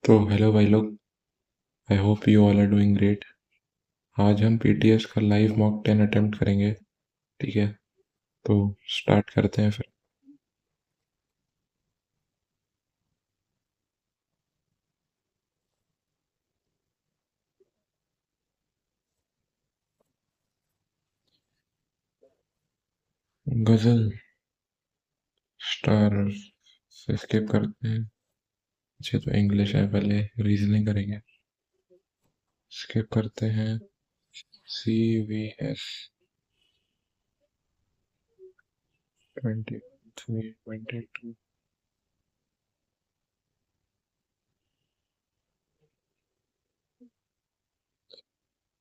तो हेलो भाई लोग। I hope you all are doing great. आज हम पीटीएस का लाइव मॉक 10 अटेम्प्ट करेंगे। ठीक है, तो स्टार्ट करते हैं फिर। गजल स्टार से स्किप करते हैं। अच्छे तो इंग्लिश है, पहले रीजनिंग करेंगे। स्किप करते हैं। सी वी एस 23 22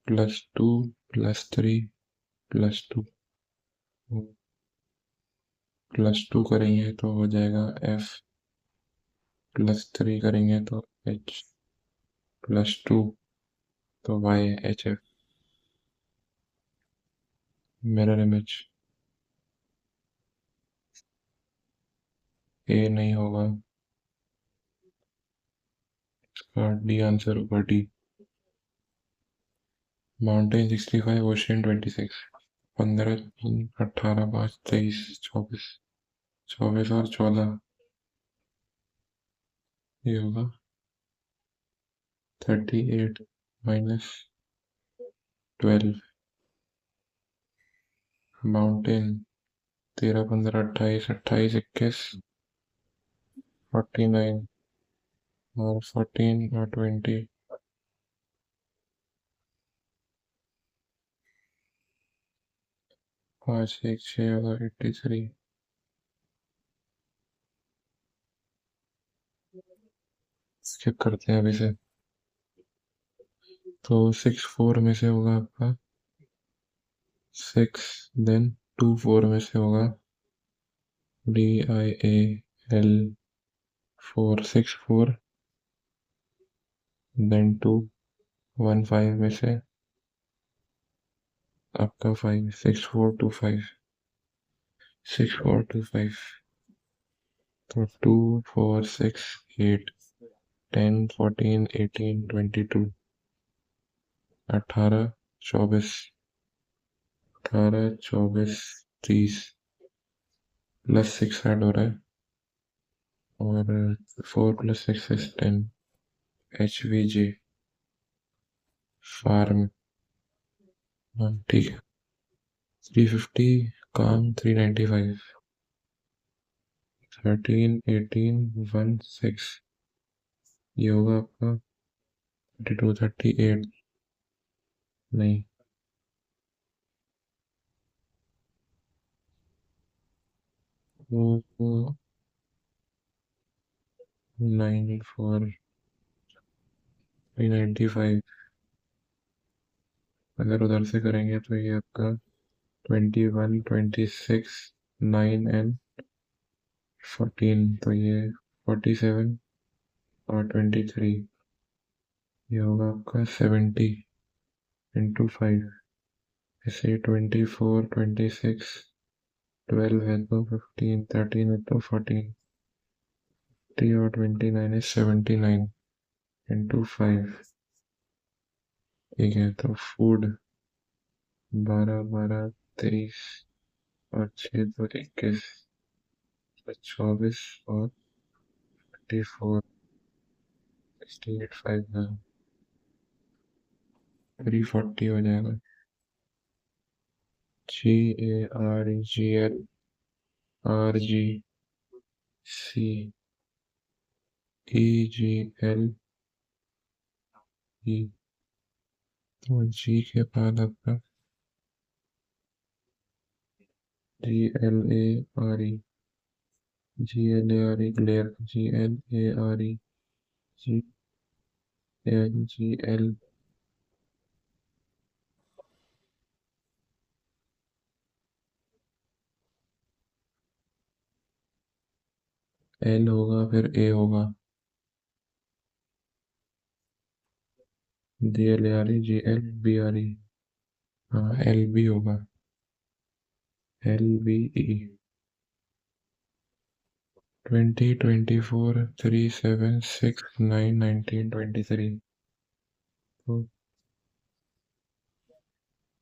+2 +3 +2 +2 करेंगे तो हो जाएगा एफ, +3 करेंगे तो एच, +2 तो Y H F. Mirror image A नहीं होगा, इसका डी आंसर होगा डी। Mountain 65, ocean 26। 15 18 5 23 24, 24 और 14 ये होगा 38 -12। माउंटेन 13 15 28 28 21 49 और 14 और 20 5 1 6 और 83। स्किप करते हैं अभी से। तो 6 4 में से होगा आपका 6, देन 2 4 में से होगा DIAL 4 6 4, देन 2 1 5 में से आपका 5 6 4 2 5 6 4 2 5। तो 2 4 6 8 10 14 18 22 18 24 18 24 30 +6 ऐड हो रहा है और 4 + 6 is 10। HVG फार्म, हाँ ठीक है। 350 काम 395 13 18 16 ये होगा आपका 32 38 नहीं 94 395। अगर उधर से करेंगे तो ये आपका 21 26 9 एंड 14 तो ये 47 और 23 ये होगा आपका 70 इंटू 5। ऐसे 24 26 12 है तो 15 13 है तो 14 30 और 29 है 79 इंटू 5। ठीक है, तो फूड 12 12 23 और 6 तो 21 तो 24 और 24 68 5 है 340 हो जाएगा। GAREGLRGC EGLE। तो जी के बाद आपका GLARE GLARE glare GLARE GLGL L होगा फिर A होगा GLARE हाँ LB होगा LBE 20, 24, 3, 7, 6, 9, 19, 23। तो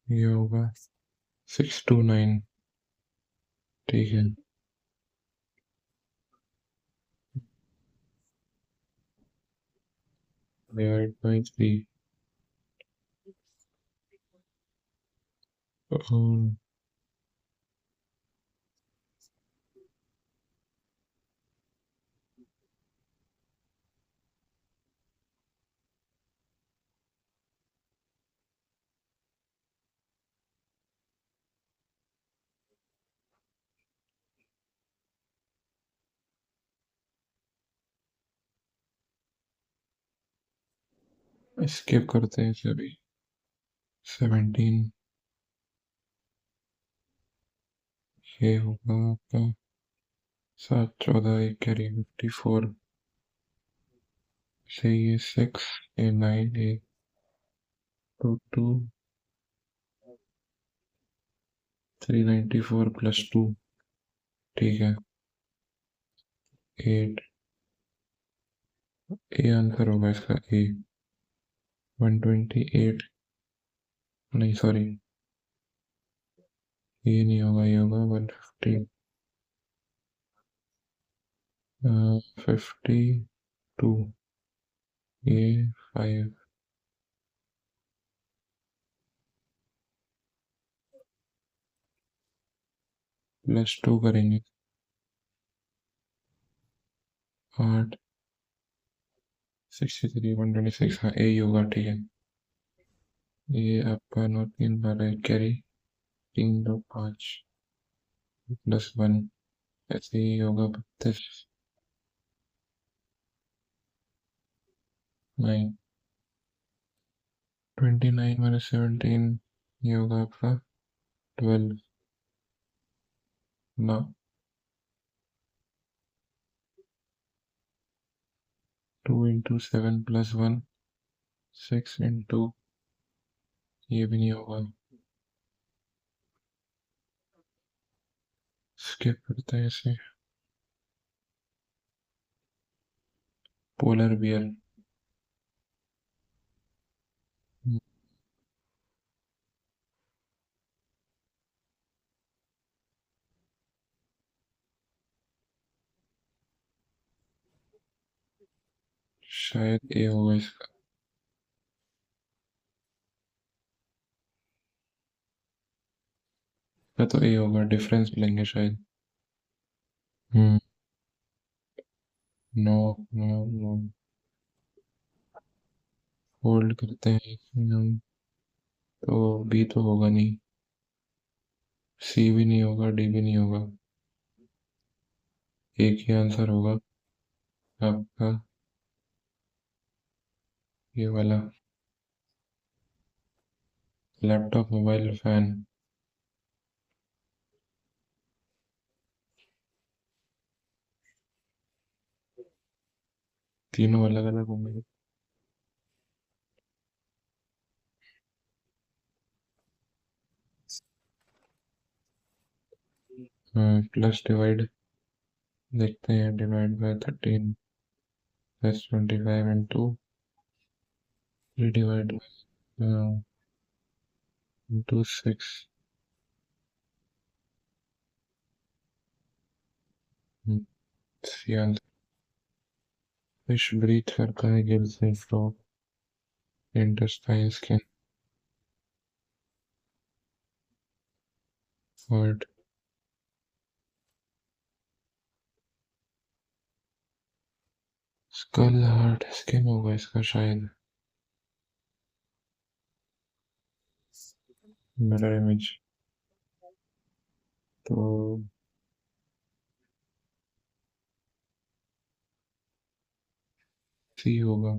ये होगा 629। ठीक है। Divide by 3। स्किप करते हैं इसे अभी। 17। ये होगा आपका 7, 14, 1 कैरी 54 से ये 6, ये 9, ये 2, 2, 394 प्लस 2। ठीक है। 8। ए आंसर होगा इसका ए। 128। नहीं सॉरी, ये नहीं होगा, ये होगा 150। 52। ये 5 प्लस 2 करेंगे 8। 63, 126। हाँ ए ही होगा। ठीक है। ये आपका 9, 3, 12 कैरी 3, 2, 5 प्लस 1। ऐसे ही होगा 32। 9, 29 माइनस 17। ये होगा आपका 12। ना 2 इंटू 7 प्लस 1। 6 इंटू, ये भी नहीं होगा। स्किप करते हैं इसे। Polar bear. शायद ए होगा इसका। या तो ए होगा, डिफरेंस लेंगे शायद। Hmm. No no no. Hold करते हैं इसमें हम। तो बी तो होगा नहीं, सी भी नहीं होगा, डी भी नहीं होगा। एक ही आंसर होगा आपका, ये वाला। Laptop, mobile, fan. तीनों अलग अलग होंगे। प्लस डिवाइड देखते हैं। Divide by 13 plus 25 into, divide into 6। C answer. Fish breathe करता है गिल से frog intestine skin. Word. Skull heart skin होगा इसका शायद। Mirror image. तो सी होगा।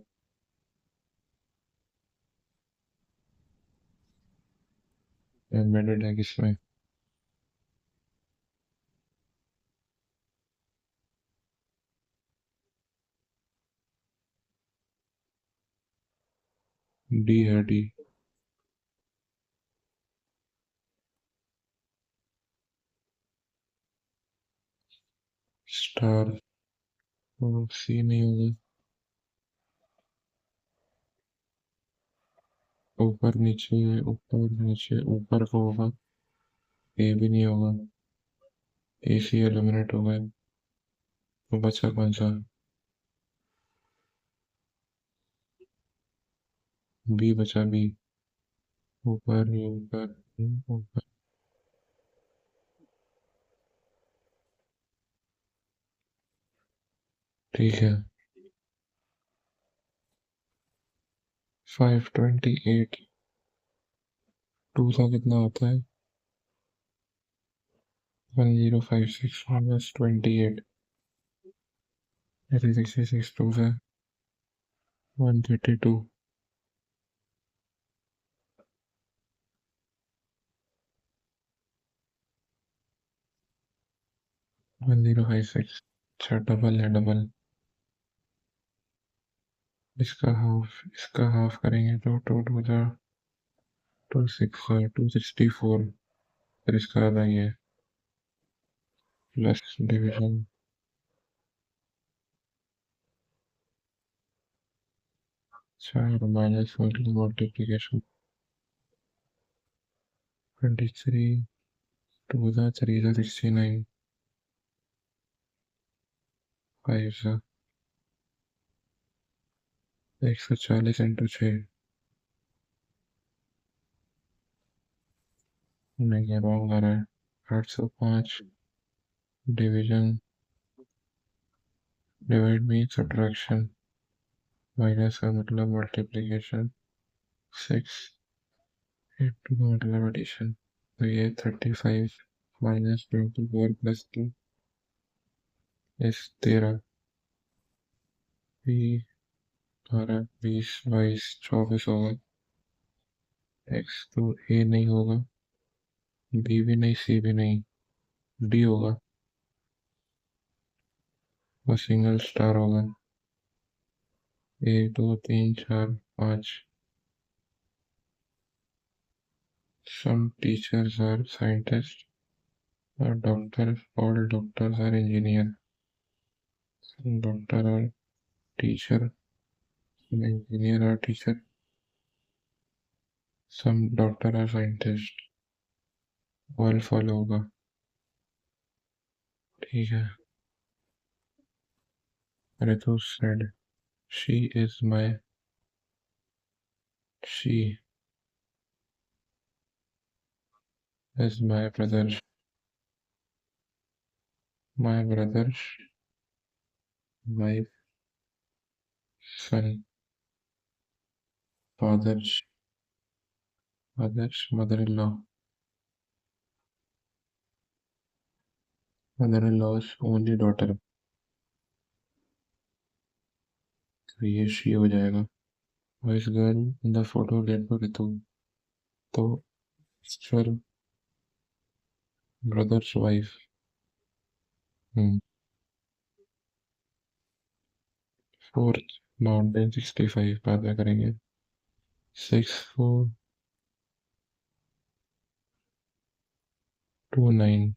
एम्बेडेड है किसमें? डी है, डी। स्टार। तो सी नहीं होगा, ऊपर नीचे ऊपर नीचे ऊपर को होगा, ए भी नहीं होगा, ए सी एलिमिनेट हो गए, तो बचा कौन सा? बी बचा, बी। ऊपर ऊपर ऊपर। ठीक है। 528। टू का कितना होता है? 1056 माइनस 28। 66 टू से 132। 1056। अच्छा, डबल है डबल। इसका हाफ करेंगे तो टू टू जा 264। फिर इसका आधा ही है, plus division. 4 minus multiplication. 23। Two जा 3 जा 69। 5 जा 140 इंटू 6। नहीं, ये रॉन्ग आ रहा है। 805। डिवीजन। डिवाइड में सब्ट्रैक्शन। माइनस का मतलब मल्टीप्लीकेशन। 6 इंटू का मतलब एडिशन। तो ये 35 माइनस 24 प्लस 2 इस 13। बी 12 20 22 24 होगा। एक्स तो ए नहीं होगा, बी भी नहीं, सी भी नहीं, डी होगा। और सिंगल स्टार होगा। 1 2 3 4 5। Some teachers are scientists, or doctors. All doctors are engineer. Some doctor are teacher. Some engineer are teacher. Some doctor are scientist. All follow होगा। ठीक है। अरे तो said she is my brother's wife, son, father's mother-in-law, mother-in-law's only daughter। तो ये she हो जाएगा। Voice girl in the photo led by Ritu। तो फिर ब्रदर्स वाइफ। हम्म। फोर्थ माउंटेन 65 बाद में करेंगे। 6429।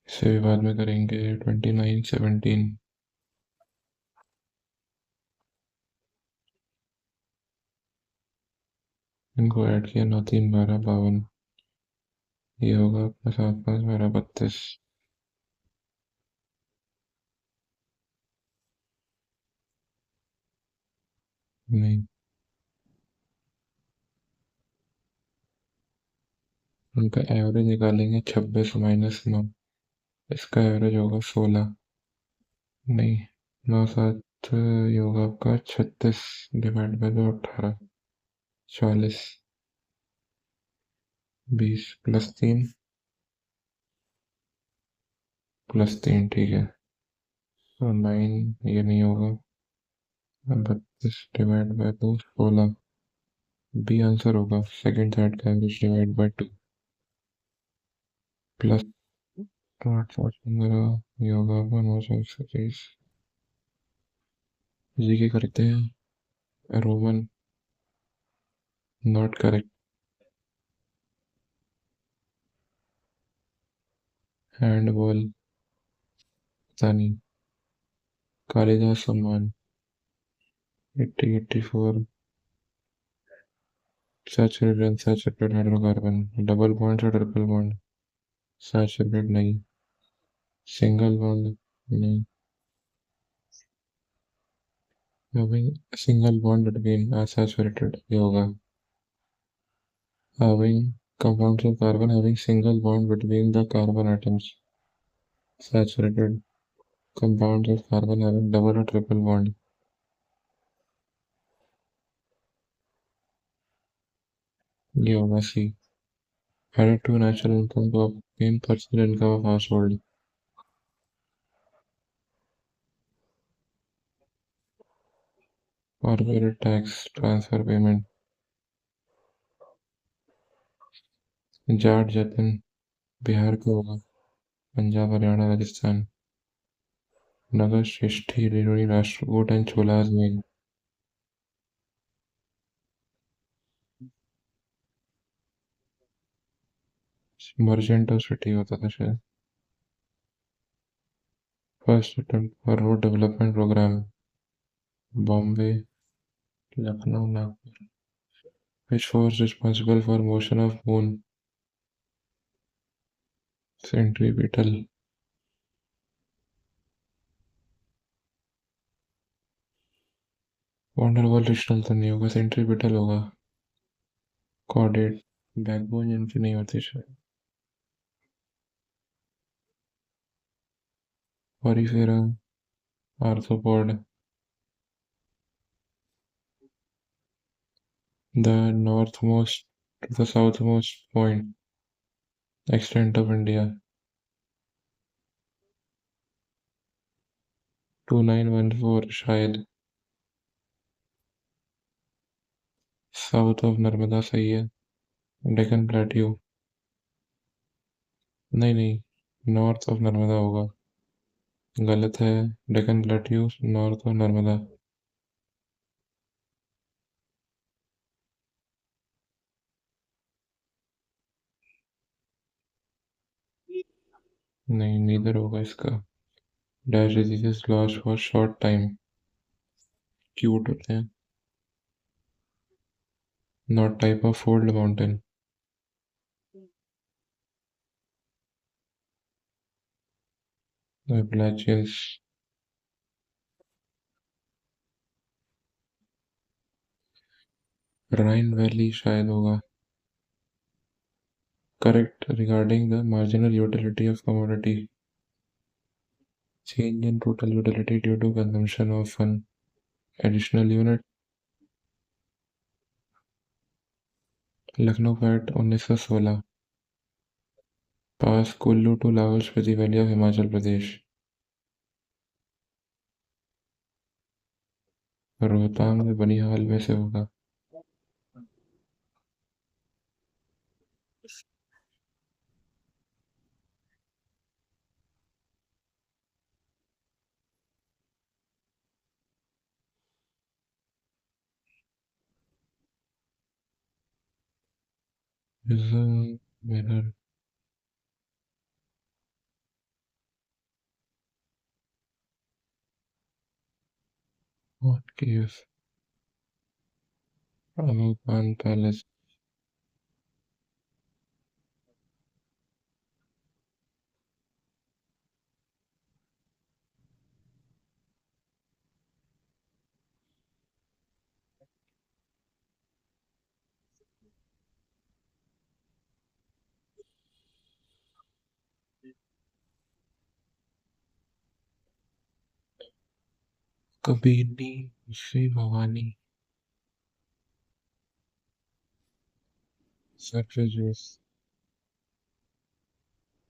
इससे भी बाद में करेंगे। 2917। इनको ऐड किया 9 3 12 52। ये होगा अपना 7 5 12 32। नहीं, उनका एवरेज निकालेंगे 26 माइनस 9। इसका एवरेज होगा 16। नहीं, 9 7 ये होगा आपका 36 डिवाइड बाय 2 18। 40 20 +3 ठीक है। तो 9 ये नहीं होगा। 32 डिवाइड बाय 2 16। बी आंसर होगा। सेकंड थर्ड का एवरेज डिवाइड बाय 2 प्लस 8 15 ये होगा 1 9 30। जी के करते हैं। Roman, not correct. हैंडबॉल, पता नहीं। कालिदास सम्मान, 8084। Saturated unsaturated hydrocarbon, double bond या ट्रिपल बॉन्ड? सैचुरेटेड नहीं। सिंगल बॉन्ड नहीं। having a single bond between unsaturated ये होगा। having compounds of carbon having single bond between the carbon atoms, saturated। compounds of carbon having double or triple bond, ये होगा सी। added to natural income of main personal income of household, corporate tax transfer payment। Jat जतन, बिहार का होगा। पंजाब, हरियाणा, राजस्थान। नगर श्रेष्ठी रेणुनी Rashtrakuta and Cholas में। Merchant और सिटी होता था शायद। First attempt for road development programme, Bombay, Lucknow, Nagpur. Which force responsible for motion of moon? Centripetal। Van der Waals रिश्नल तो नहीं होगा, सेंट्रीपिटल होगा। कॉर्डेट, बैकबोन जिनकी नहीं होती शायद। ऑरिफेरा, arthropod. The northmost to the southmost point extent of India, 2914 शायद। साउथ ऑफ नर्मदा सही है। डेक्कन प्लेट्यू, नहीं नहीं, नॉर्थ ऑफ नर्मदा होगा। गलत है। Deccan plateau north of Narmada. नहीं, नीदर होगा इसका। Dash diseases lost for short time, acute होते हैं। Not type of fold mountain. Appalachians। Rhine valley शायद होगा। Correct regarding the marginal utility of commodity, change in total utility due to consumption of one additional unit. Lucknow pact 1916। Pass Kullu to Lahaul Spiti valley of Himachal Pradesh. Rohtang में बनिहाल में से होगा। Mirror, what cave, अमोकान palace. कबीरनी, Shri Bhavani. सर्फेजेस,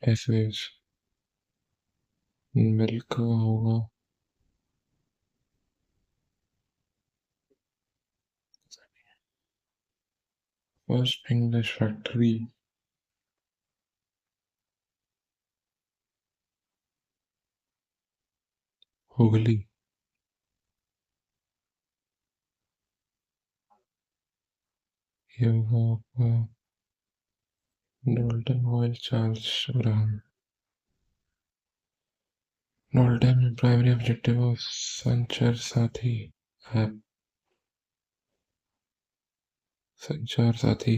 एसवेज। Milk होगा। First English factory, Hooghly. ये होगा आपका Dalton vial Charles Abraham. Dalton primary objective of संचार साथी ऐप। संचार साथी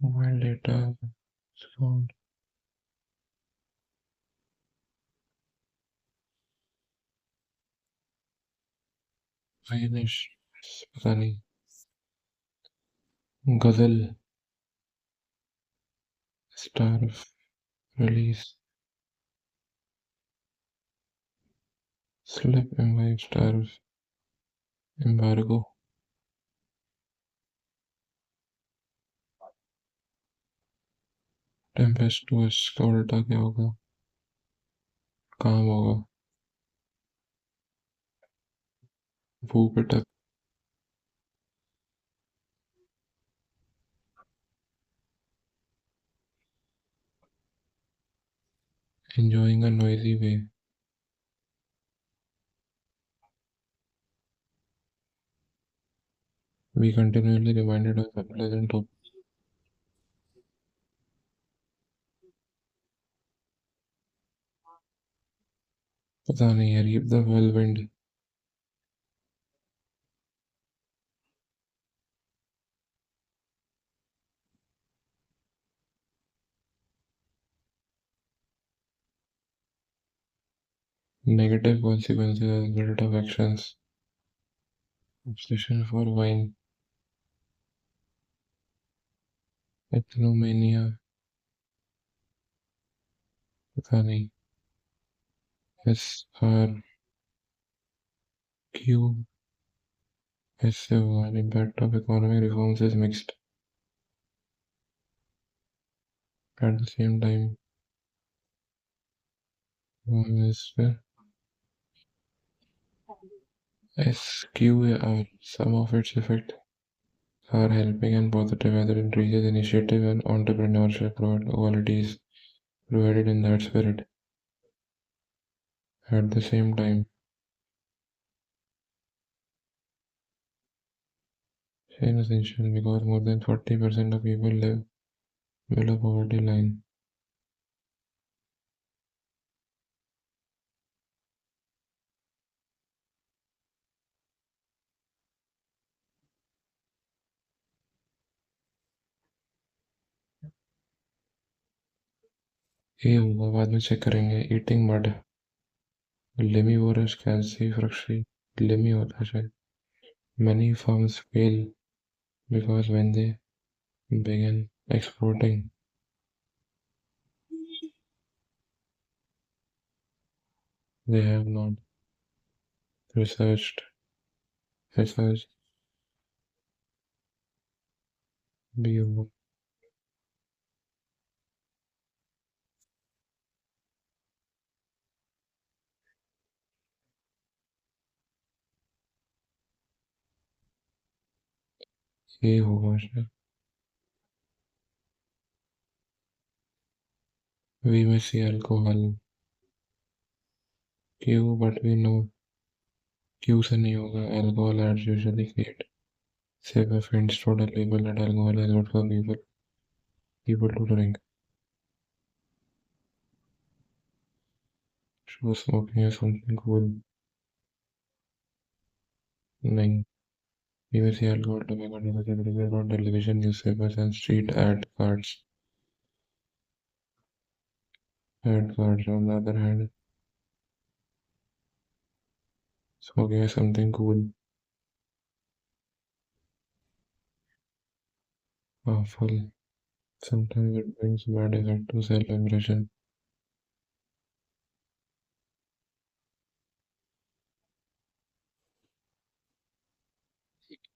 मोबाइल डेटा अकाउंट फाइनिश पता नहीं। गजल star release slip M star embargo tempestuous का उल्टा क्या होगा? काम होगा। भूपिटक enjoying a noisy way. We continually reminded of unpleasant hope. पता नहीं यार, reap the whirlwind. Negative consequences as a result of actions. Obsession for wine. Ethnomania. पता नहीं। SRQ. ऐसे हुआ। Impact of economic reforms is mixed. At the same time, SQAR. Some of its effects are helping and positive as it increases initiative and entrepreneurship qualities provided in that spirit. At the same time, same essential because more than 40% of people live below poverty line. ये होगा, बाद में check करेंगे। Eating mud लिमिवोरस कैल्सीफ्रक्शी लिमी होता है शायद। Many farms fail because when they begin exporting, they have not researched research भी होगा। ये होगा शायद। We may see alcohol Q, but we know Q से नहीं होगा। Alcohol ads usually create safer faint to the label that alcohol is good for people to drink. So smoking is something cool. नहीं। We may see alcohol, tobacco, tobacco on television, newspapers, and street ad cards. Ad cards, on the other hand, smoking is something cool, awful. Sometimes it brings bad effect to self-impression.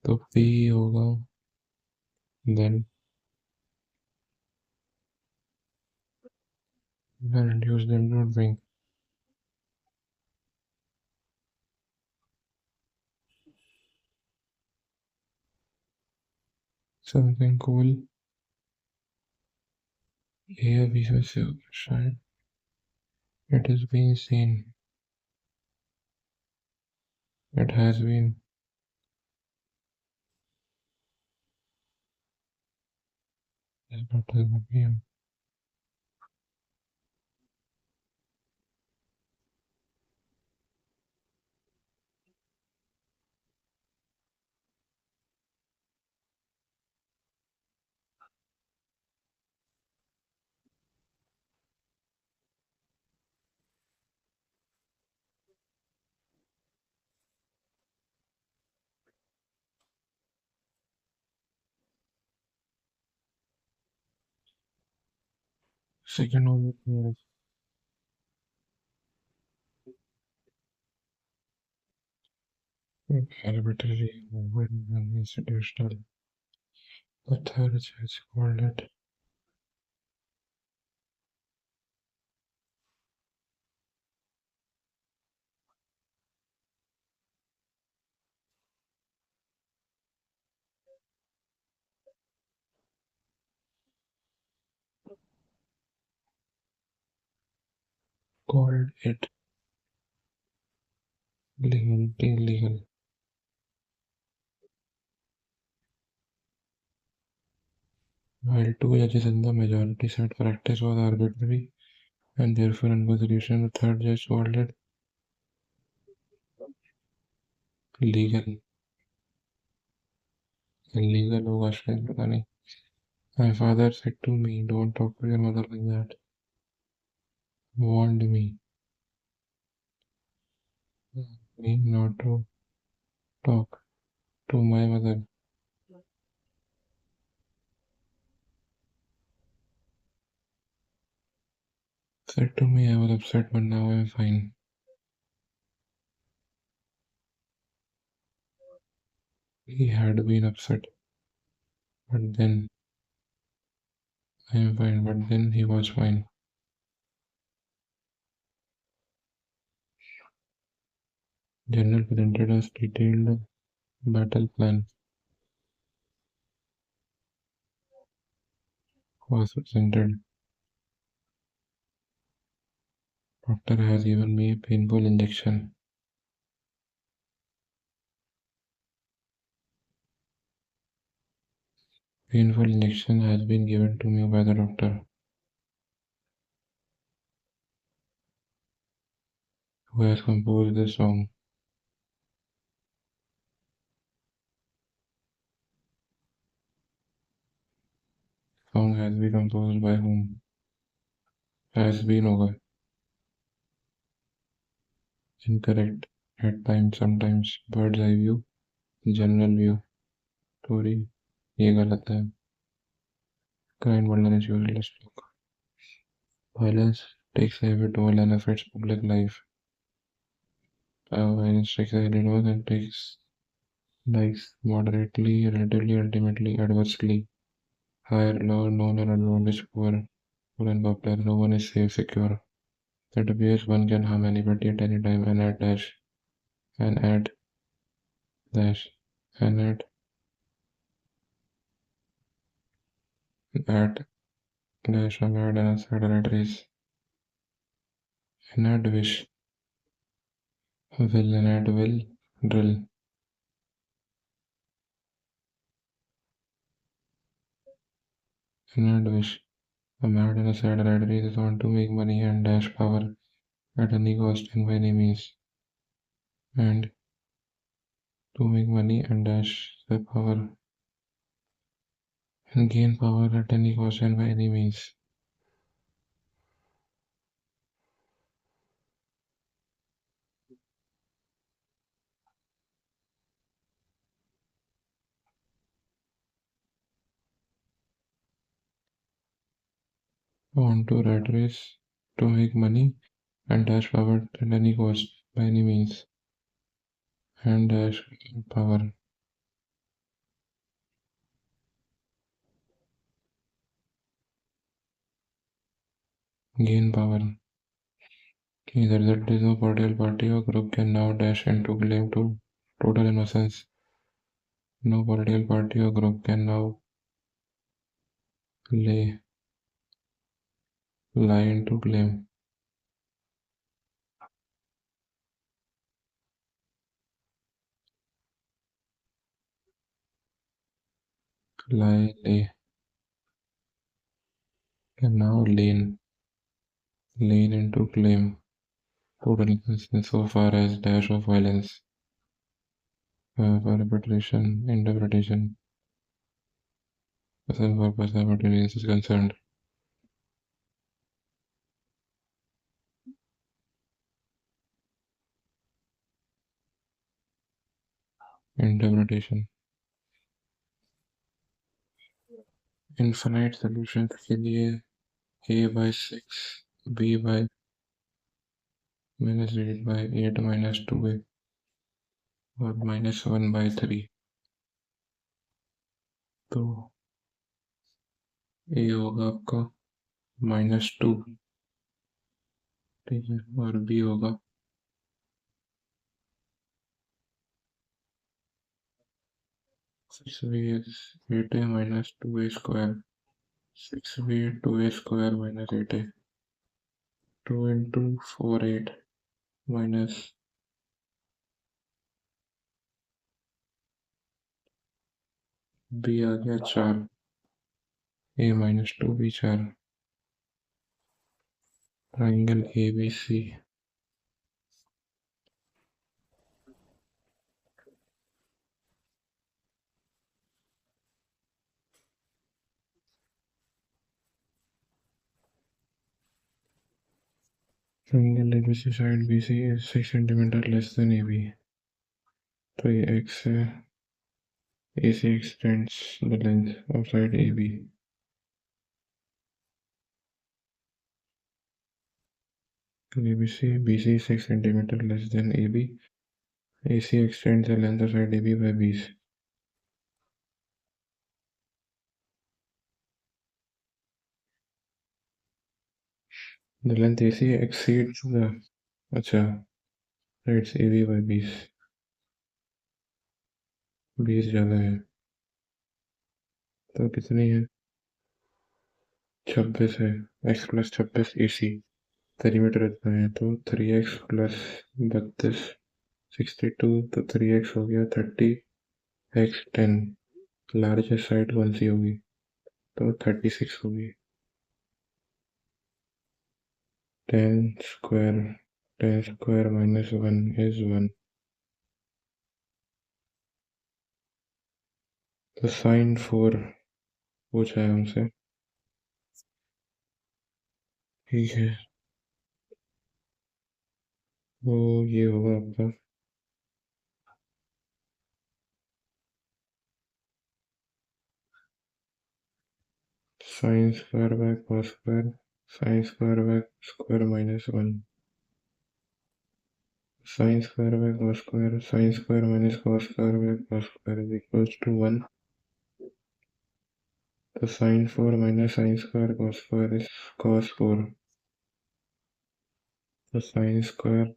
तो P होगा। Then you can reduce them to drink. Something cool. Here we shine. It is being seen. It has been Second one is arbitrary, and institutional. The third judge called it called it legal, illegal. While two judges in the majority said practice was arbitrary and therefore unconstitutional, the third judge called it legal. Illegal होगा शायद पता नहीं. My father said to me, "Don't talk to your mother like that." Warned me not to talk to my mother. Said to me I was upset, but now I'm fine. He had been upset, but then I am fine, but then he was fine. General presented us detailed battle plan. Was presented. Doctor has given me a painful injection. Painful injection has been given to me by the doctor, who has composed this song. Song has been composed by whom? Has been over. Incorrect. At times, sometimes. Bird's eye view. General view. Story. ये गलत है. Crime violence is useless. Violence takes a heavy toll and affects public life. Violence takes a heavy toll and takes lives moderately, relatively, ultimately, adversely. Higher, lower, known and unknown, rich, poor and popular. No one is safe, secure. It appears one can harm anybody at any time and at dash. And at dash. And at dash and at and at race. And at wish. Will and at will. Drill. And at wish. A mad and a sad rat race want to make money and dash power at any cost and by any means. And to make money and dash the power and gain power at any cost and by any means. Want to rat race to make money and dash power at any cost by any means. And dash power. Gain power. Either that is no political party or group can now dash into claim to total innocence. No political party or group can now lie into claim. Lie, lay. And now lean into claim. Total consent so far as dash of violence. Interpretation, person for personal materials is concerned. Interpretation. Infinite solutions के लिए a/6 b/-8 -8 -2a और -1/3 तो a होगा आपका -2, ठीक है, और b होगा 6b/8a -2a², 6b/2a² -8a, 2 into 4 8 minus b आ गया 4, a -2b 4, triangle ABC। Triangle ABC side BC is 6 centimeter less than AB, तो ये x है, AC extends the length of side AB। BC is 6 centimeter less than AB, AC extends the length of side AB by BC। The length AC exceeds the, अच्छा, sides AB by BC, BC ज़्यादा है, तो कितनी है? 26 है, x + 26 AC, perimeter इतना है, तो 3x + 32 62, तो 3x हो गया 30, x 10, लार्जेस्ट साइड कौन सी होगी, तो 36 होगी। 10 square -1 is 1, तो sin 4 पूछा है हमसे, ठीक है, वो ये होगा आपका sin square by cos square, sin square by square -1, sin square by cos square, sin square minus cos square by cos square is equals to 1, तो sin 4 minus sin square cos square is cos 4, तो sin square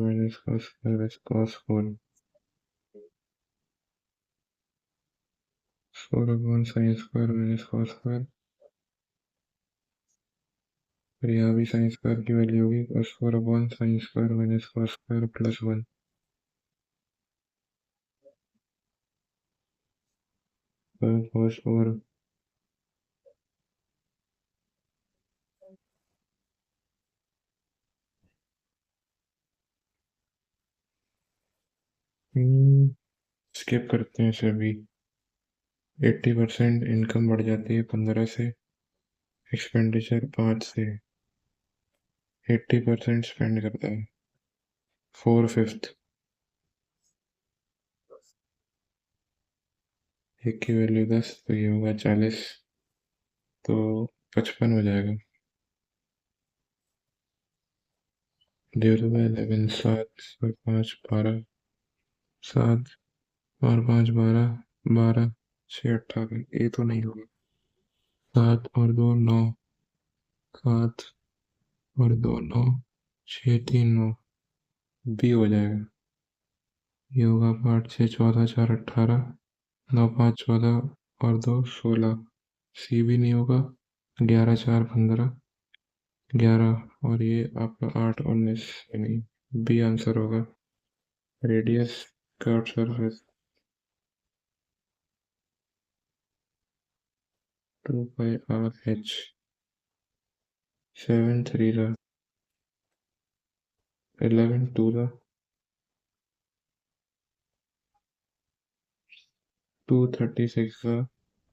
minus cos square is cos 4, 4 sin square minus cos square, फिर यहाँ भी sin square की value होगी cos 4 sin square minus cos square plus 1, तो cos 4 skip करते हैं सभी। 80% इनकम बढ़ जाती है 15 से, एक्सपेंडिचर 5 से, 80% स्पेंड करता है, 4/5, एक की वैल्यू 10, तो ये होगा 40, तो 55 हो जाएगा, डिवाइड बाय 11, 7 और 5 12, 7 और 5 12, 12 6 18, ये तो नहीं होगा, 7 और 2 9, 7 और 2 9, 6 3 9, बी हो जाएगा, ये होगा 8 6 14 4 18, 9 5 14 और 2 16, सी भी नहीं होगा, 11 4 15, 11 और ये आपका 8 19, यानी बी आंसर होगा। Radius curve surface 2 pi r h 7 3 the 11 2 the 236 the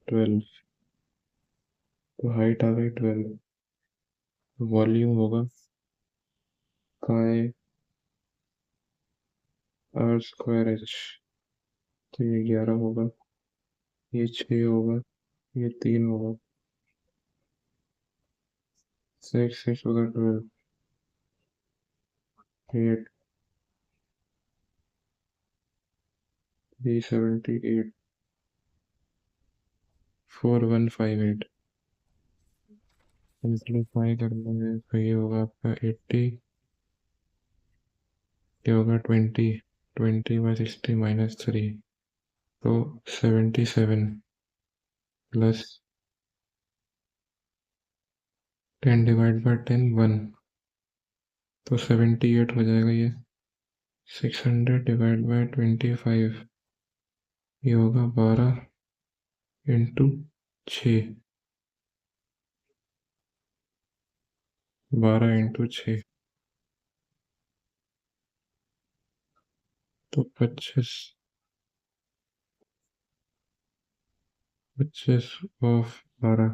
12 तो हाइट आ गई 12 वॉल्यूम होगा पाई आर स्क्वायर एच तो ये 11 होगा ये 6 होगा ये 3 होगा 6 होगा 12 8 378 4158 सिंप्लीफाई करना है तो ये होगा आपका 80 ये होगा 20 by 60 -3 तो 77 प्लस 10 डिवाइड बाय 10 1 तो 78 हो जाएगा ये 600 डिवाइड बाय 25 ये होगा 12 इंटू 6 12 इंटू 6 तो 25 ऑफ 12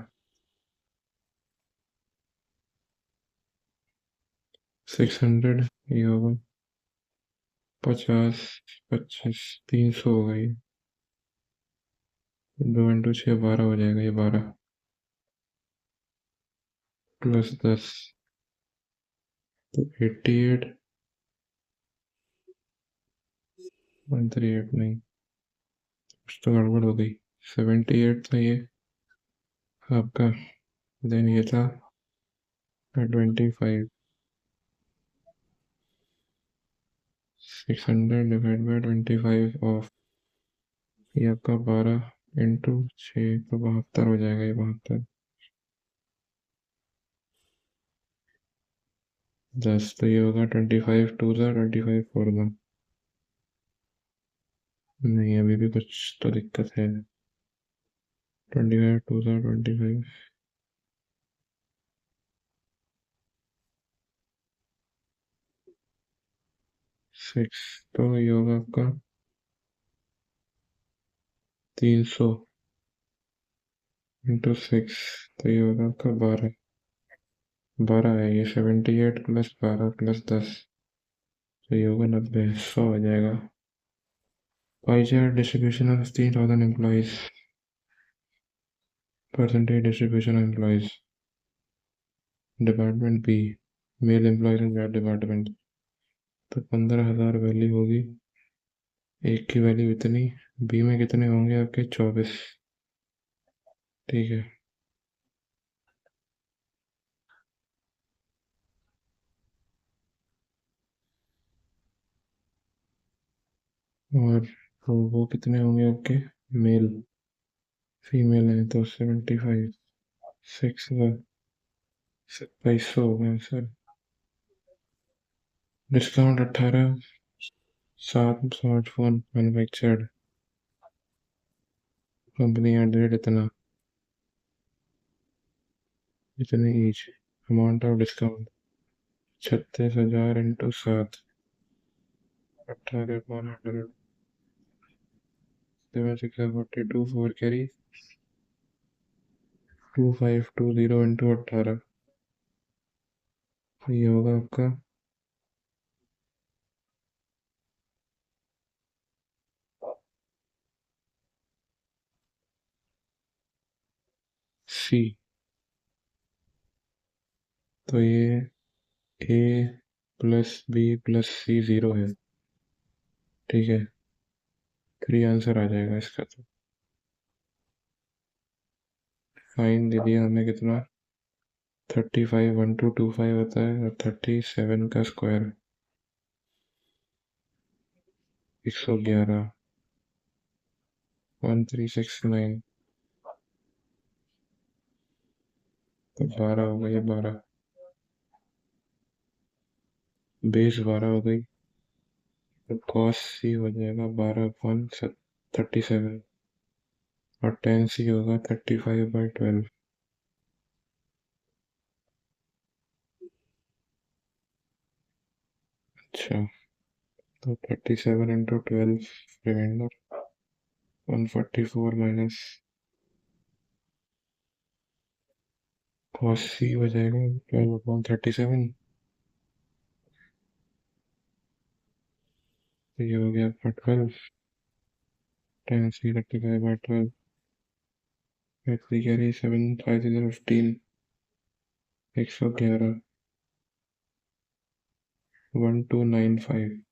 600 ये होगा 50 25 300 हो गई 2 इंटू 6 12 हो जाएगा ये 12 प्लस 10 तो 88 138 नहीं कुछ तो गड़बड़ हो गई 78 था ये आपका देन ये था 25 600 डिवाइड बाय 25 ऑफ ये आपका 12 इंटू 6 तो 72 हो जाएगा ये 72 10 तो ये होगा 25 2 था 25 4 था नहीं अभी भी कुछ तो दिक्कत है 25 2 था 25 6 तो ये होगा आपका 300 इंटू 6 तो ये होगा आपका 12 है ये 78 प्लस 12 प्लस 10 तो ये होगा 90 100 हो जाएगा pie chart distribution of 3000 employees percentage distribution of employees department B male employees in that department तो 15,000 वैल्यू होगी एक की वैल्यू इतनी बी में कितने होंगे आपके 24 ठीक है और तो वो कितने होंगे आपके मेल फीमेल है तो 75 6 2700 हो गए sir discount 18 7 smartphone manufactured company at the rate इतना इतने each amount of discount 36,000 into 7 18,100 7 6 42 4 carry 2520 into 18 ये होगा आपका सी तो ये ए प्लस बी प्लस सी 0 है ठीक है 3 आंसर आ जाएगा इसका तो फाइन दे दिया हमें कितना 35 1225 होता है और 37 का स्क्वायर 111 1369 तो 12 हो गई 12 बेस 12 हो गई तो कॉस सी हो जाएगा 12/37 और टेन सी होगा 35/12। अच्छा, तो 37 × 12 रिमाइंडर 144 माइनस कॉस सी हो जाएगा 12/37। तो ये हो गया आपका 12, टेन सी 35/12। एक्स कह रही है 7 5 15, 111, 1295,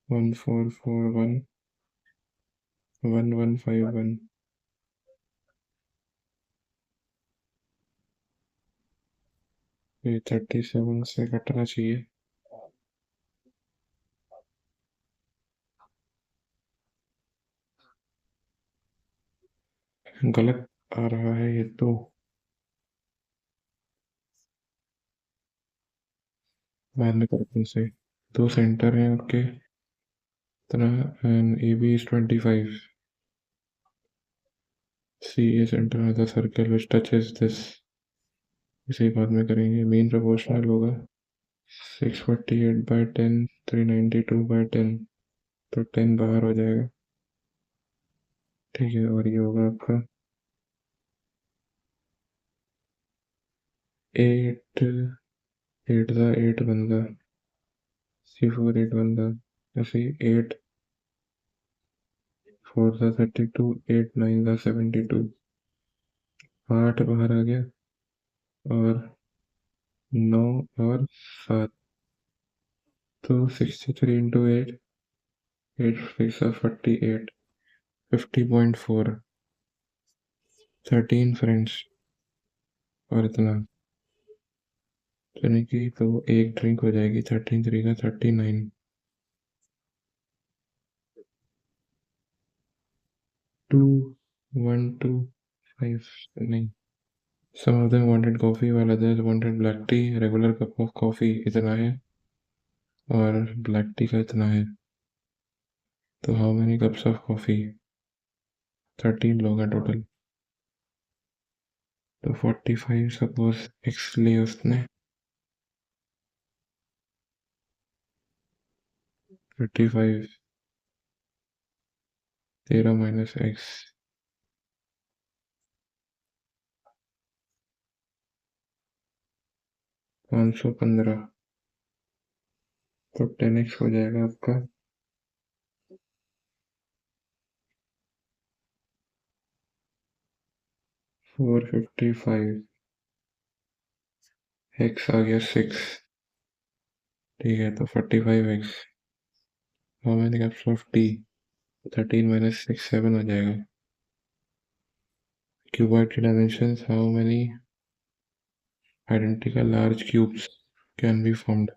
1441, 1151। ये 37 से कटना चाहिए। गलत आ रहा है ये तो। मैंने करके से दो सेंटर हैं उनके तरह, and A B is 25, C A centre of the circle which touches this. इसी बाद में करेंगे। मीन प्रोपोर्शनल होगा 648/10, 392/10, तो 10 बाहर हो जाएगा। ठीक है, और ये होगा आपका 8 8 दा 8 बंदा, C4 8 बंदा, ऐसे 8 4 दा 32, 8 9 दा 72, 8 बाहर आ गया और 9 और 7, तो 63 × 8, 8 6 48, 50.4, 13 फ्रेंड्स और इतना। यानी कि तो एक ड्रिंक हो जाएगी 13 3 का 39, 2 1 2 5 नहीं। Some of them wanted coffee while others wanted black tea. Regular cup of coffee इतना है और ब्लैक टी का इतना है। तो how many cups of coffee? 13 लोग हैं टोटल। तो 45 सपोज एक्स लिए उसने, 35 13 माइनस एक्स, 515, तो 10x हो जाएगा आपका 455, एक्स आ गया 6। ठीक है, तो 45x, how many cups of T? 13 minus 6 7 हो जाएगा। क्यूबॉइड की dimensions, how many identical large cubes can be formed?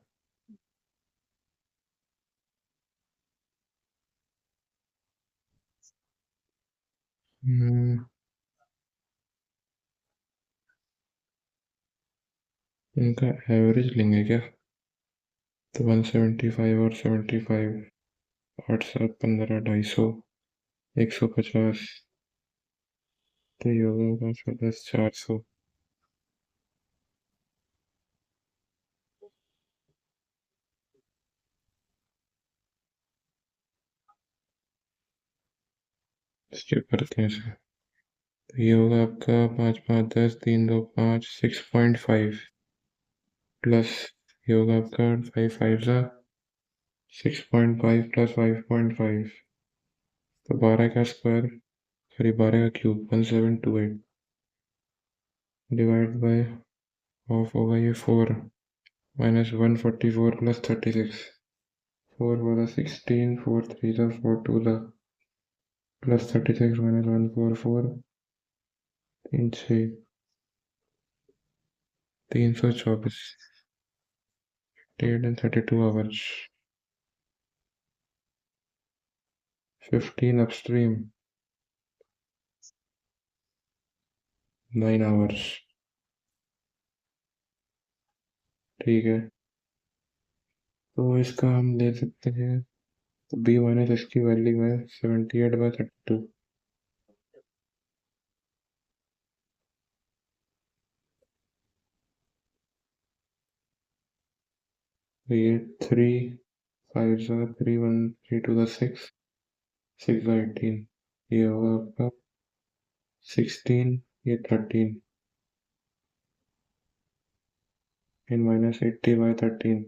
इनका एवरेज लेंगे क्या? तो 175 और 75, 8 7 15, 250, 150, तो ये होगा 510, 400। इसके करते हैं इसे। तो ये होगा आपका 5 5 10, 3 2 5, 6.5 प्लस ये होगा आपका 5 5 ज़ा 6.5 प्लस 5.5, तो 12 का स्क्वायर, सॉरी 12 का क्यूब, 1728 डिवाइड बाय हाफ होगा ये 4 minus 144 plus 36, 4 4 16, 4 3 4 2 plus 36 minus 144, 3 6, 324, 8 and 32 hours, 15 upstream, 9 hours। ठीक है, तो इसका हम ले सकते हैं, तो b माइनस इसकी वैल्यू है 78/32। तो ये 3 5 3 1 3 2 6 6/18, ये होगा आपका 16, ये 13 इन माइनस 80/13,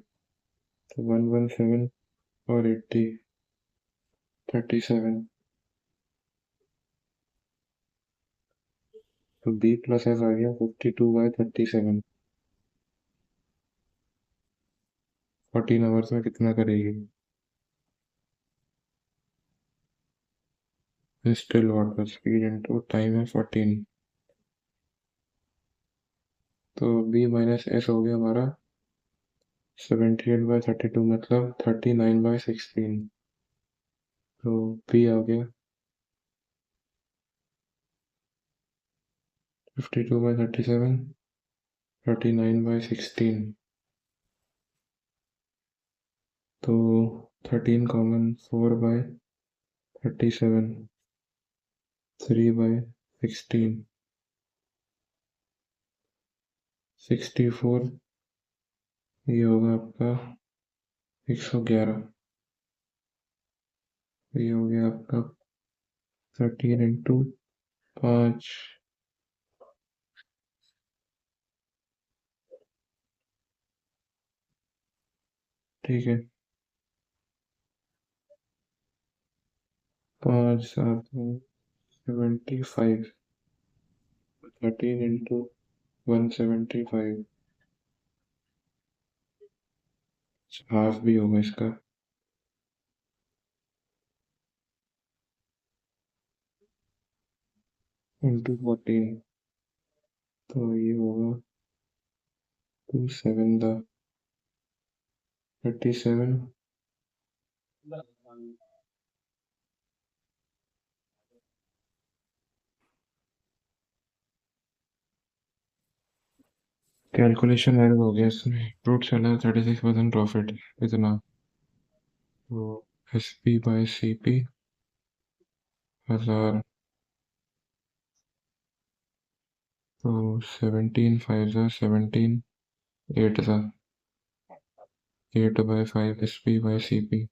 तो 117 और 80 37। तो b प्लस एस आ गया 52/37। 14 आवर्स में कितना करेगी? Still water speed into time है 14। तो b माइनस एस हो गया हमारा 78/32, मतलब 39/16। तो b आ गया 52/37, 39/16। तो 13 कॉमन, 4/37, 3/16, 64, ये होगा आपका 111। ये हो गया आपका 13 × 5। ठीक है, 5 7 75, 13 × 175, हाफ भी होगा इसका। इंटू 14, तो ये होगा 2 7 37। कैलकुलेशन एरर हो गया इसमें। फ्रूट सेलर 36% प्रॉफिट इतना। तो SP/CP 1000, तो 17 5 17, 8 8/5 SP/CP।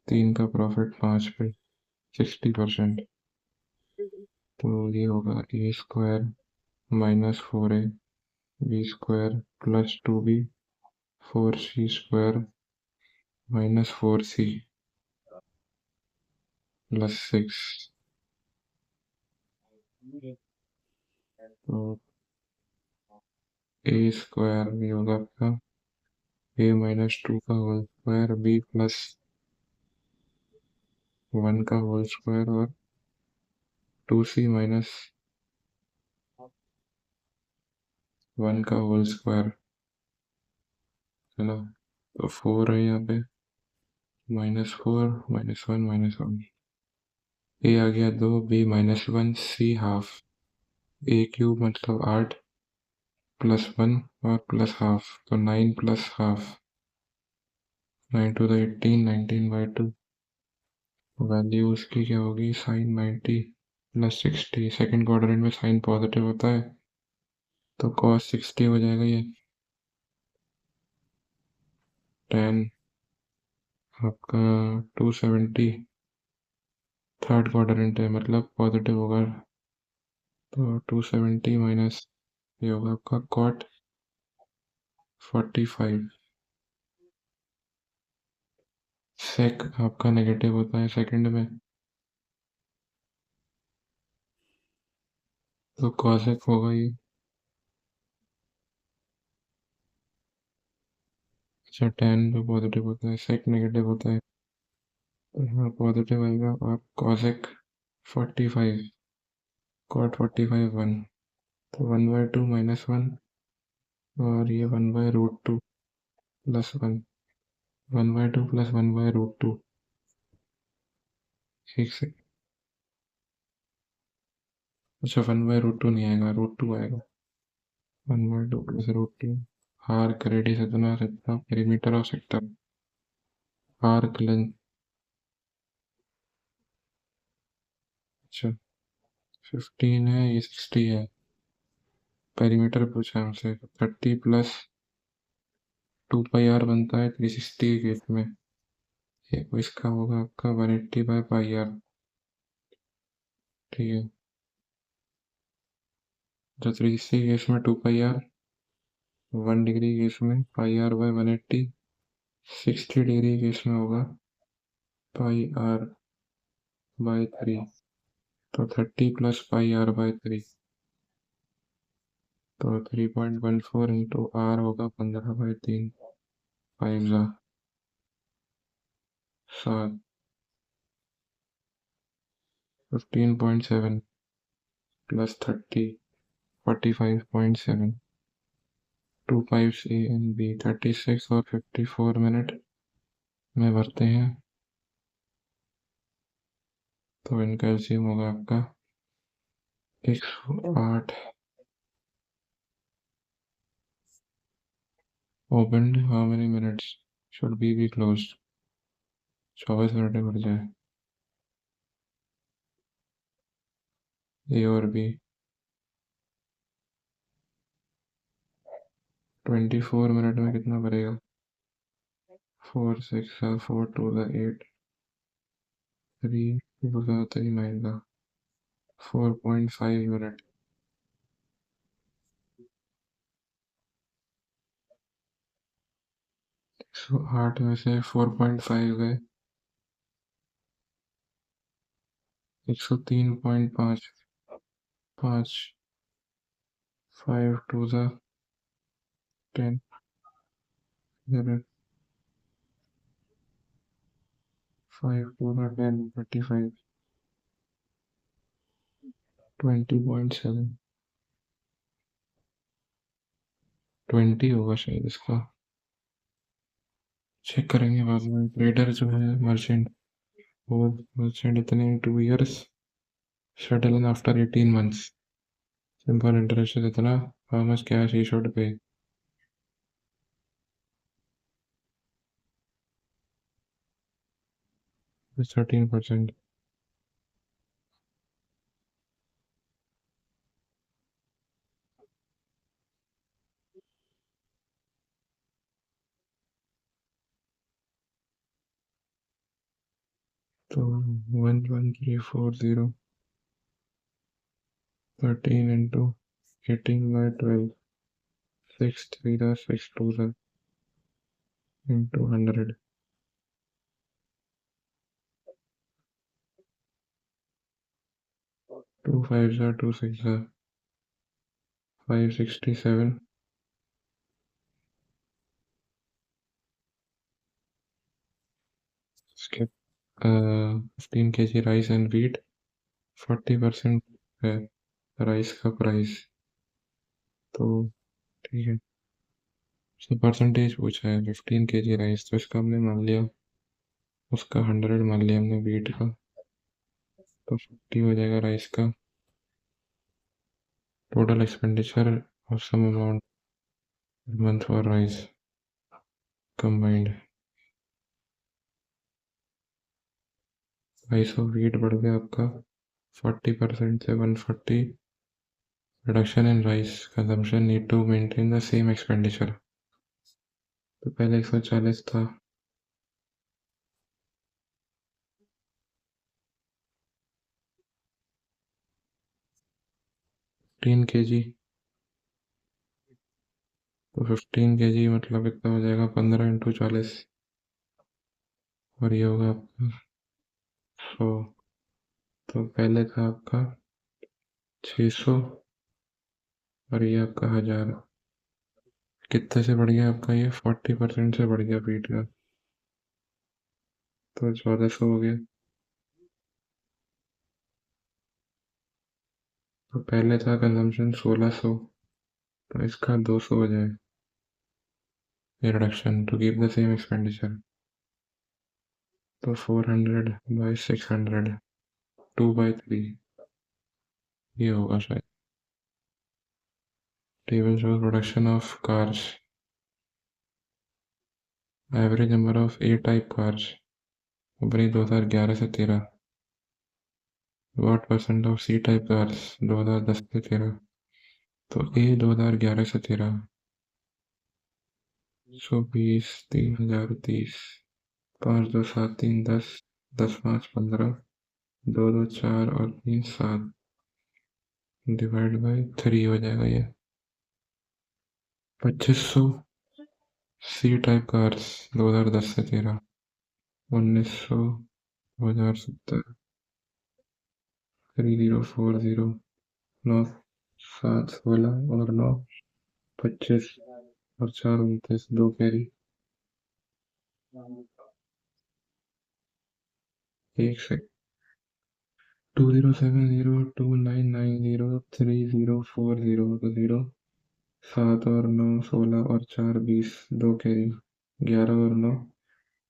3 का प्रॉफिट 5 पे 60%। तो ये होगा A² - 4A B² + 2B 4C² - 4C + 6। तो A² ये होगा आपका A - 2 का होल स्क्वायर, B + 1 का होल स्क्वायर और 2C - 1 का होल स्क्वायर है ना। तो 4 है यहाँ पे, -4 -1 -1। A आ गया 2, B -1, C हाफ। A³ मतलब 8 + 1 और +½ तो 9 + ½ 9 to the 18, 19/2। वैल्यू उसकी क्या होगी? sin 90 + 60। सेकेंड क्वाड्रेंट में साइन पॉजिटिव होता है, तो cos 60 हो जाएगा ये। tan आपका 270, थर्ड क्वाड्रेंट है मतलब पॉजिटिव होगा, तो 270 माइनस ये होगा आपका cot 45। सेक आपका नेगेटिव होता है सेकंड में, तो कॉसेक होगा ये। अच्छा, tan जो पॉजिटिव होता है, सेक नेगेटिव होता है, तो यहाँ पॉजिटिव आएगा। और कॉसेक 45, cot 45 1, तो 1/2 - 1 और ये 1/√2 + 1, 1/2 + 1/√2। ठीक से, अच्छा 1/√2 नहीं आएगा, √2 आएगा। 1/2 + √2 हार क्रेडिट इतना जितना पेरीमीटर हो सकता है। आर्क लेंथ, अच्छा 15 है, ये 60 है। पेरीमीटर पूछा है हमसे, 30 प्लस 2 पाई आर बनता है 360 के केस में। ये इसका होगा आपका 180/पाई आर। ठीक है, तो 360 केस में 2 पाई आर, 1 डिग्री केस में पाई आर/180, 60 डिग्री केस में होगा पाई आर/3। तो 30 प्लस पाई आर/3, तो 3.14 इंटू आर होगा 15/3, 5 15.7 plus 30, 45.7, 2 pipes A and B 36 और 54 मिनट में भरते हैं। तो इनका एलसीएम होगा आपका 108। Open, how many minutes should be closed? 24 minute में भर जाए ए और बी। 24 मिनट में कितना भरेगा? 4 6 4 2 8 3 2 3 9 4.5 मिनट। 108 में से 4.5 गए, 103.5, 5 5 2 10 11 5 2 10 35 20.7 20 होगा शायद इसका, चेक करेंगे बाद में। ट्रेडर जो है मर्चेंट, वो मर्चेंट इतने इन 2 years, settle in after 18 months, simple interest is इतना, how much cash he should pay? 13%। तो 11340 13 into 18/12, 6 3 6 2 into 100, 2 5 2 6 567। इसके 15 kg राइस एंड व्हीट, 40% है राइस का प्राइस। तो ठीक है, उसने परसेंटेज पूछा है 15 kg राइस, तो इसका हमने मान लिया, उसका 100 मान लिया हमने व्हीट का, तो 50 हो जाएगा राइस का। Total expenditure of some amount month for rice combined. Price of wheat बढ़ गया आपका 40% से 140। Reduction in rice consumption need to maintain the same expenditure. तो पहले 140 था, 15 kg, तो 15 kg मतलब कितना हो जाएगा 15 इंटू 40, और ये होगा आपका 100। तो पहले था आपका 600 और ये आपका 1000। कितने से बढ़ गया आपका ये? 40% से बढ़ गया फीट का, तो 1400 हो गया। तो पहले था कंजम्पशन 1600, तो इसका 200 हो जाए ये reduction to keep the same expenditure. तो 400/600, 2/3 ये होगा शायद। Table shows production of cars average number of A type cars फरवरी 2011 से 13। What percent of C type cars 2010 से 13। तो ए 2011 से 13। 120, 3030, 5 2 7 3 10, 10 5 15, 2 2 4 और 3 7 डिवाइड बाई 3 हो जाएगा ये 2500। सी टाइप कार्स 2010 से 13। 1900, 2070, 3040, 9 7 16 और 9 25 और 4 29, 2 कैरी। 1 207029903040 7 और 9 16 और 4 20, 2 कैरी। 11 और 9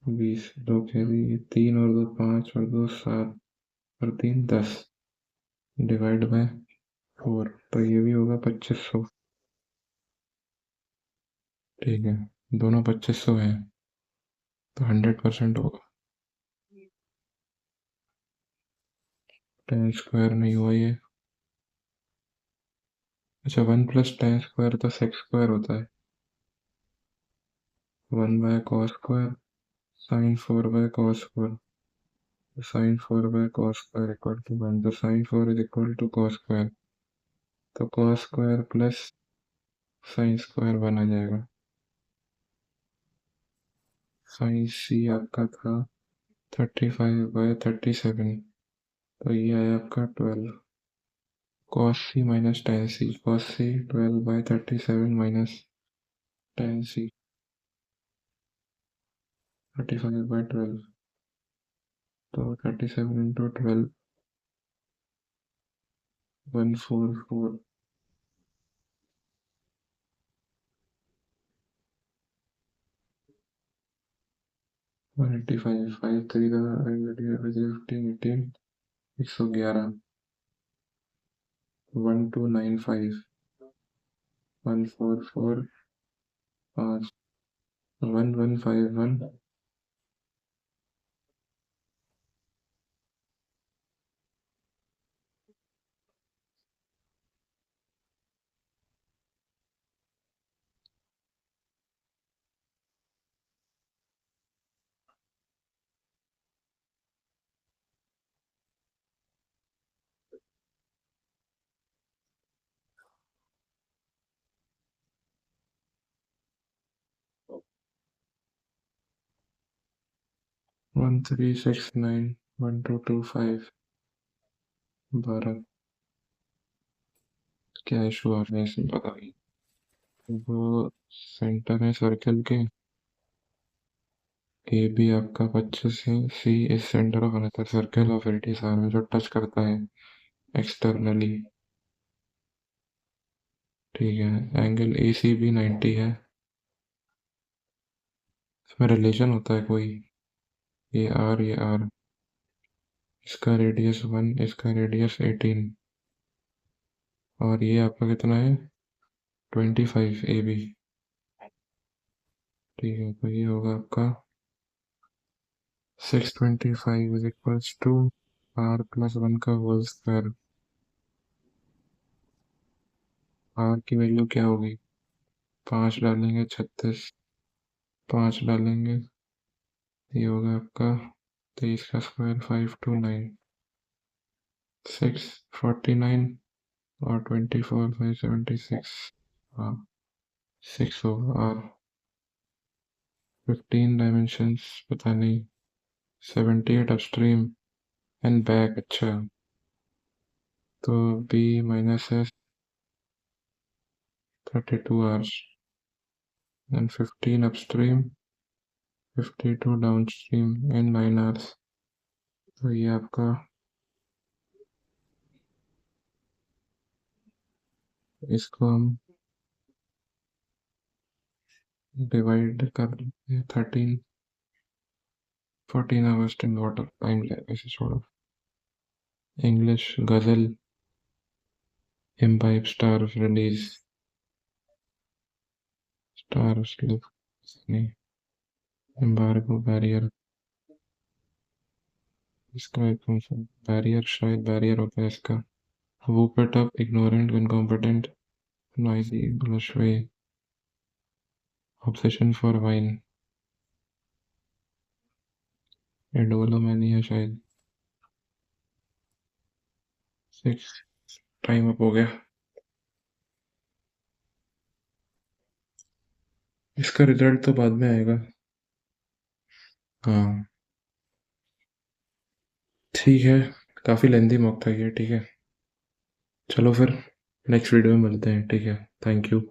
20, 2 कैरी। 3 और 2 5 और 2 7 और 3 10 डिवाइड बाय 4। तो ये भी होगा 2500। ठीक है, दोनों 2500 हैं तो 100% होगा। 10 स्क्वायर नहीं हुआ ये। अच्छा, 1 + 10 स्क्वायर तो सेक्स स्क्वायर होता है। 1/cos square sin 4/cos square. sin 4/cos square equal to 1। तो sin 4 is equal to cos square. तो cos square plus sin square 1 आ जाएगा। sin c आपका था 35/37। तो ये आया आपका 12। cos c minus tan c। cos c 12/37 minus tan c 35/12। तो 37 इंटू 12 144। 185 5 3 15 18 111 1295 144 5 1151 1369 1225। 12। क्या इशू आ रहा है इसमें पता नहीं। वो सेंटर है सर्कल के। ए बी आपका 25 है। सी इस centre of another circle of 80 में जो टच करता है एक्सटर्नली। ठीक है, एंगल ए सी बी 90 है। इसमें रिलेशन होता है कोई? ये आर इसका रेडियस 1, इसका रेडियस 18 और ये आपका कितना है 25 ए बी। ठीक है, तो ये होगा आपका 625 is equals to r plus 1 का होल स्क्वायर। आर की वैल्यू क्या होगी? 5 डालेंगे 36, 5 डालेंगे ये होगा आपका 23 का स्क्वायर 529 649 और 24 576। हाँ 6 होगा। और 15 डायमेंशंस पता नहीं। 78 अपस्ट्रीम एंड बैक। अच्छा, तो B minus S 32 hours and 15 upstream 52 downstream and 9 hours. तो ये आपका इसको हम डिवाइड कर 13 14 आवर्स इन वाटर टाइम लगेगा इसे छोड़ो। इंग्लिश गजल imbibe star release star slip नहीं एम्बार्गो बैरियर, इसका बैरियर, शायद बैरियर होता है इसका। whoop it up, ignorant, incompetent, noisy, blushway, obsession for wine, एडोलोमैनी है शायद। 6, टाइम अप हो गया। इसका रिजल्ट तो बाद में आएगा। हाँ ठीक है, काफ़ी लेंदी मॉक था ये, ठीक है। चलो फिर नेक्स्ट वीडियो में मिलते हैं, ठीक है। Thank you.